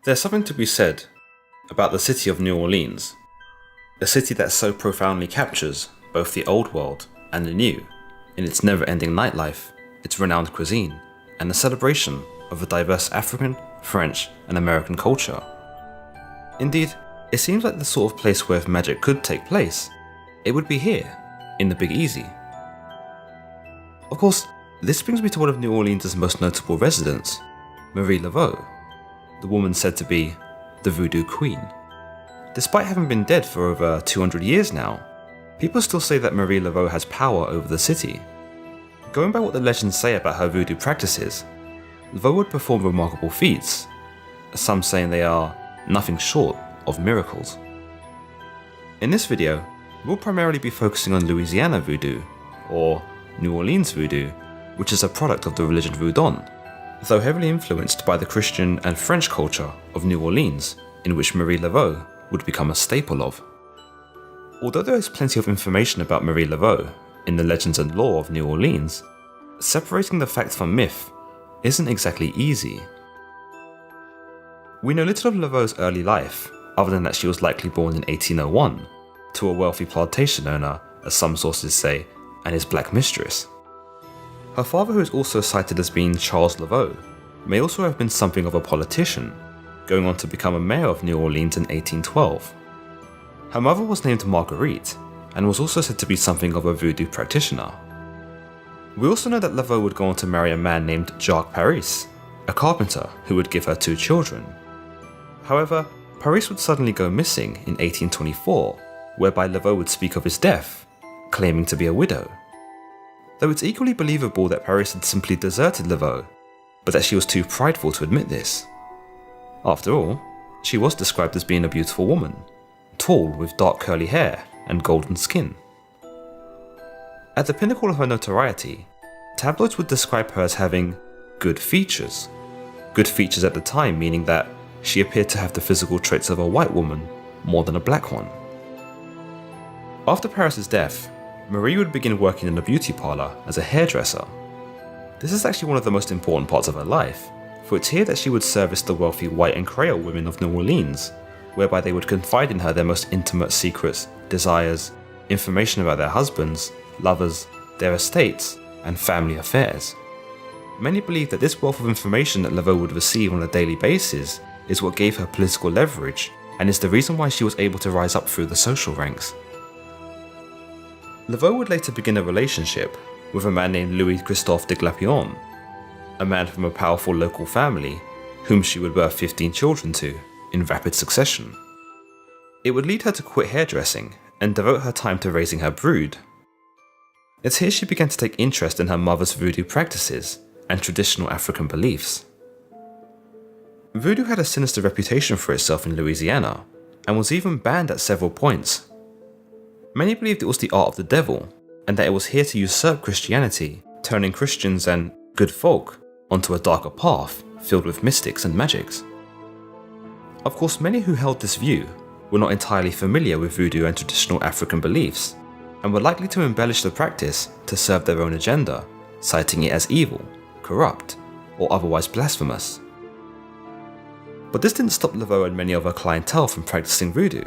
There's something to be said about the city of New Orleans, a city that so profoundly captures both the old world and the new in its never-ending nightlife, its renowned cuisine, and the celebration of a diverse African, French, and American culture. Indeed, it seems like the sort of place where if magic could take place, it would be here, in the Big Easy. Of course, this brings me to one of New Orleans' most notable residents, Marie Laveau, the woman said to be the Voodoo Queen. Despite having been dead for over 200 years now, people still say that Marie Laveau has power over the city. Going by what the legends say about her voodoo practices, Laveau would perform remarkable feats, some saying they are nothing short of miracles. In this video, we'll primarily be focusing on Louisiana voodoo, or New Orleans voodoo, which is a product of the religion Voodoo, though heavily influenced by the Christian and French culture of New Orleans, in which Marie Laveau would become a staple of. Although there is plenty of information about Marie Laveau in the legends and lore of New Orleans, separating the fact from myth isn't exactly easy. We know little of Laveau's early life, other than that she was likely born in 1801 to a wealthy plantation owner, as some sources say, and his black mistress. Her father, who is also cited as being Charles Laveau, may also have been something of a politician, going on to become a mayor of New Orleans in 1812. Her mother was named Marguerite, and was also said to be something of a voodoo practitioner. We also know that Laveau would go on to marry a man named Jacques Paris, a carpenter who would give her 2 children. However, Paris would suddenly go missing in 1824, whereby Laveau would speak of his death, claiming to be a widow. Though it's equally believable that Paris had simply deserted Laveau, but that she was too prideful to admit this. After all, she was described as being a beautiful woman, tall with dark curly hair and golden skin. At the pinnacle of her notoriety, tabloids would describe her as having good features. Good features at the time meaning that she appeared to have the physical traits of a white woman more than a black one. After Paris's death, Marie would begin working in a beauty parlor as a hairdresser. This is actually one of the most important parts of her life, for it's here that she would service the wealthy white and Creole women of New Orleans, whereby they would confide in her their most intimate secrets, desires, information about their husbands, lovers, their estates, and family affairs. Many believe that this wealth of information that Laveau would receive on a daily basis is what gave her political leverage and is the reason why she was able to rise up through the social ranks. Laveau would later begin a relationship with a man named Louis Christophe de Glapion, a man from a powerful local family whom she would birth 15 children to in rapid succession. It would lead her to quit hairdressing and devote her time to raising her brood. It's here she began to take interest in her mother's voodoo practices and traditional African beliefs. Voodoo had a sinister reputation for itself in Louisiana and was even banned at several points. Many believed it was the art of the devil and that it was here to usurp Christianity, turning Christians and good folk onto a darker path filled with mystics and magics. Of course, many who held this view were not entirely familiar with voodoo and traditional African beliefs, and were likely to embellish the practice to serve their own agenda, citing it as evil, corrupt, or otherwise blasphemous. But this didn't stop Laveau and many of her clientele from practicing voodoo.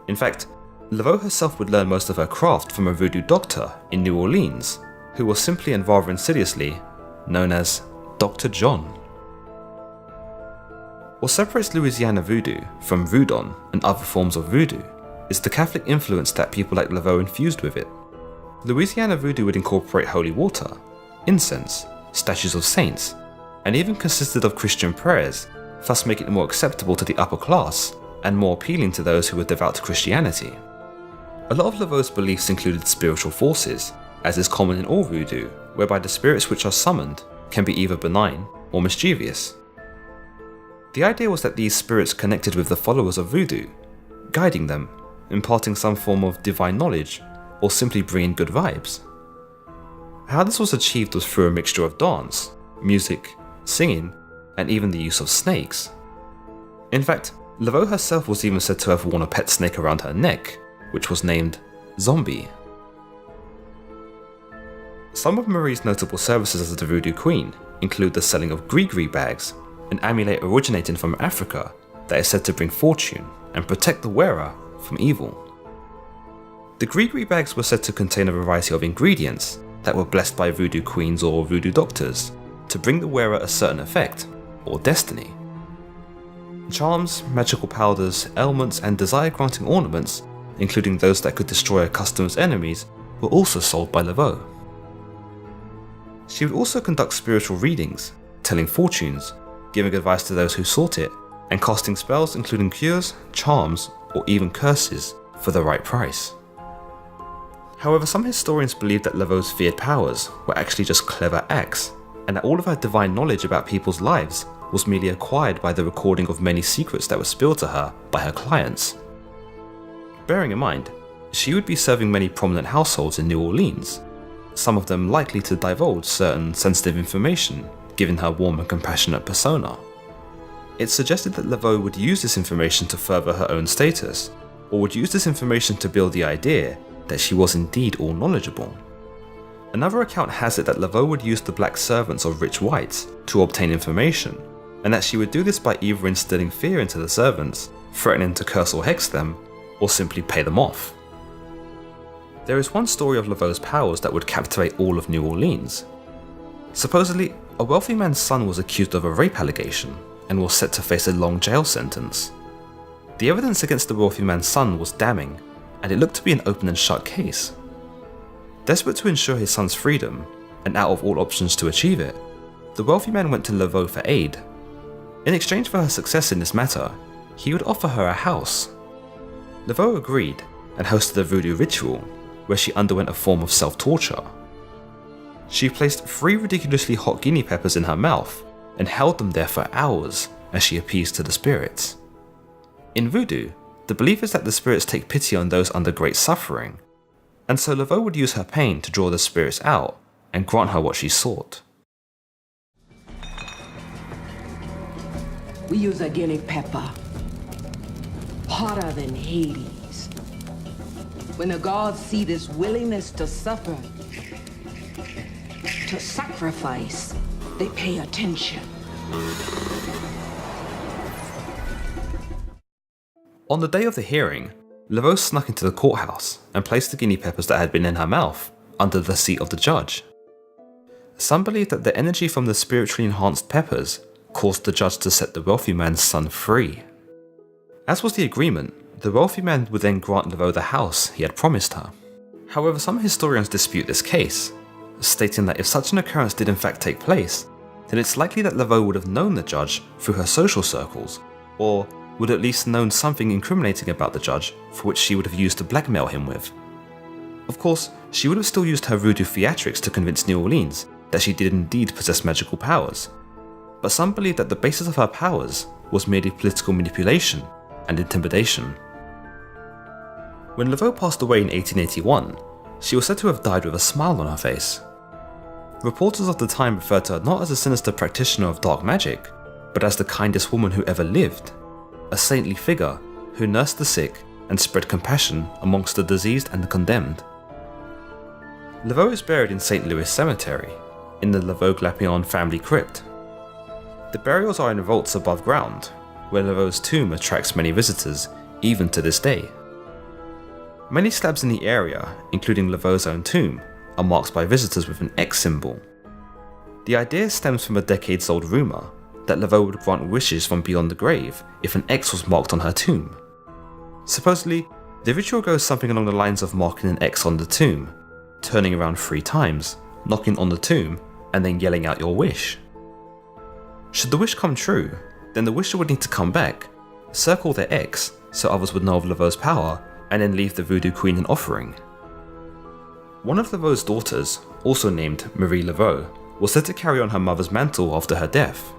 In fact, Laveau herself would learn most of her craft from a voodoo doctor in New Orleans, who was simply and rather insidiously known as Dr. John. What separates Louisiana voodoo from Voodoo and other forms of voodoo is the Catholic influence that people like Laveau infused with it. Louisiana voodoo would incorporate holy water, incense, statues of saints, and even consisted of Christian prayers, thus making it more acceptable to the upper class and more appealing to those who were devout to Christianity. A lot of Laveau's beliefs included spiritual forces, as is common in all voodoo, whereby the spirits which are summoned can be either benign or mischievous. The idea was that these spirits connected with the followers of voodoo, guiding them, imparting some form of divine knowledge, or simply bringing good vibes. How this was achieved was through a mixture of dance, music, singing, and even the use of snakes. In fact, Laveau herself was even said to have worn a pet snake around her neck, which was named Zombie. Some of Marie's notable services as the Voodoo Queen include the selling of gree-gree bags an amulet originating from Africa that is said to bring fortune and protect the wearer from evil. The gree-gree bags were said to contain a variety of ingredients that were blessed by voodoo queens or voodoo doctors to bring the wearer a certain effect or destiny. Charms, magical powders, ailments, and desire-granting ornaments, including those that could destroy a customer's enemies, were also sold by Laveau. She would also conduct spiritual readings, telling fortunes, giving advice to those who sought it, and casting spells including cures, charms, or even curses for the right price. However, some historians believe that Laveau's feared powers were actually just clever acts, and that all of her divine knowledge about people's lives was merely acquired by the recording of many secrets that were spilled to her by her clients. Bearing in mind, she would be serving many prominent households in New Orleans, some of them likely to divulge certain sensitive information given her warm and compassionate persona. It's suggested that Laveau would use this information to further her own status, or would use this information to build the idea that she was indeed all knowledgeable. Another account has it that Laveau would use the black servants of rich whites to obtain information, and that she would do this by either instilling fear into the servants, threatening to curse or hex them, or simply pay them off. There is one story of Laveau's powers that would captivate all of New Orleans. Supposedly, a wealthy man's son was accused of a rape allegation and was set to face a long jail sentence. The evidence against the wealthy man's son was damning, and it looked to be an open and shut case. Desperate to ensure his son's freedom, and out of all options to achieve it, the wealthy man went to Laveau for aid. In exchange for her success in this matter, he would offer her a house. Laveau agreed and hosted a voodoo ritual where she underwent a form of self-torture. She placed 3 ridiculously hot guinea peppers in her mouth and held them there for hours as she appeased to the spirits. In voodoo, the belief is that the spirits take pity on those under great suffering, and so Laveau would use her pain to draw the spirits out and grant her what she sought. We use a guinea pepper, hotter than Hades. When the gods see this willingness to suffer, to sacrifice, they pay attention. On the day of the hearing, Laveau snuck into the courthouse and placed the guinea peppers that had been in her mouth under the seat of the judge. Some believe that the energy from the spiritually enhanced peppers caused the judge to set the wealthy man's son free. As was the agreement, the wealthy man would then grant Laveau the house he had promised her. However, some historians dispute this case, stating that if such an occurrence did in fact take place, then it's likely that Laveau would have known the judge through her social circles, or would at least known something incriminating about the judge for which she would have used to blackmail him with. Of course, she would have still used her voodoo theatrics to convince New Orleans that she did indeed possess magical powers, but some believe that the basis of her powers was merely political manipulation and intimidation. When Laveau passed away in 1881, she was said to have died with a smile on her face. Reporters of the time referred to her not as a sinister practitioner of dark magic, but as the kindest woman who ever lived, a saintly figure who nursed the sick and spread compassion amongst the diseased and the condemned. Laveau is buried in St. Louis Cemetery, in the Laveau-Glapion family crypt. The burials are in vaults above ground, where Laveau's tomb attracts many visitors, even to this day. Many slabs in the area, including Laveau's own tomb, are marked by visitors with an X symbol. The idea stems from a decades-old rumour that Laveau would grant wishes from beyond the grave if an X was marked on her tomb. Supposedly, the ritual goes something along the lines of marking an X on the tomb, turning around 3 times, knocking on the tomb, and then yelling out your wish. Should the wish come true, then the wisher would need to come back, circle their X so others would know of Laveau's power, and then leave the voodoo queen an offering. One of Laveau's daughters, also named Marie Laveau, was said to carry on her mother's mantle after her death.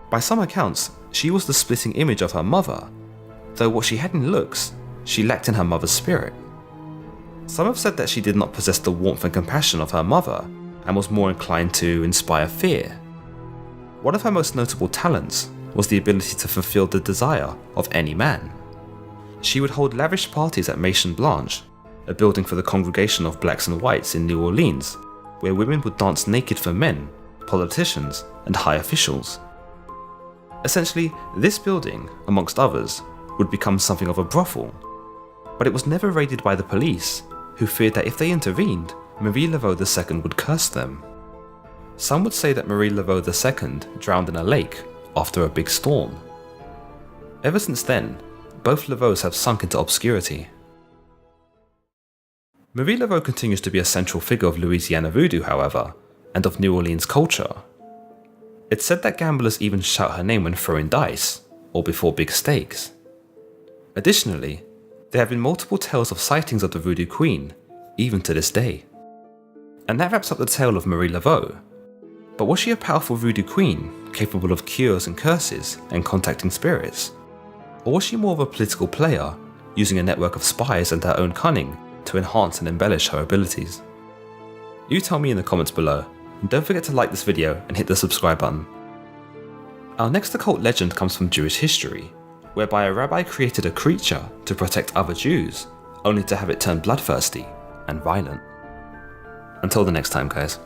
By some accounts, she was the splitting image of her mother, though what she had in looks, she lacked in her mother's spirit. Some have said that she did not possess the warmth and compassion of her mother, and was more inclined to inspire fear. One of her most notable talents was the ability to fulfill the desire of any man. She would hold lavish parties at Maison Blanche, a building for the congregation of blacks and whites in New Orleans, where women would dance naked for men, politicians, and high officials. Essentially, this building, amongst others, would become something of a brothel. But it was never raided by the police, who feared that if they intervened, Marie Laveau II would curse them. Some would say that Marie Laveau II drowned in a lake after a big storm. Ever since then, both Laveaux have sunk into obscurity. Marie Laveau continues to be a central figure of Louisiana voodoo, however, and of New Orleans culture. It's said that gamblers even shout her name when throwing dice, or before big stakes. Additionally, there have been multiple tales of sightings of the Voodoo Queen, even to this day. And that wraps up the tale of Marie Laveau. But was she a powerful Voodoo Queen, capable of cures and curses and contacting spirits? Or was she more of a political player, using a network of spies and her own cunning to enhance and embellish her abilities? You tell me in the comments below, and don't forget to like this video and hit the subscribe button. Our next occult legend comes from Jewish history, whereby a rabbi created a creature to protect other Jews, only to have it turn bloodthirsty and violent. Until the next time, guys.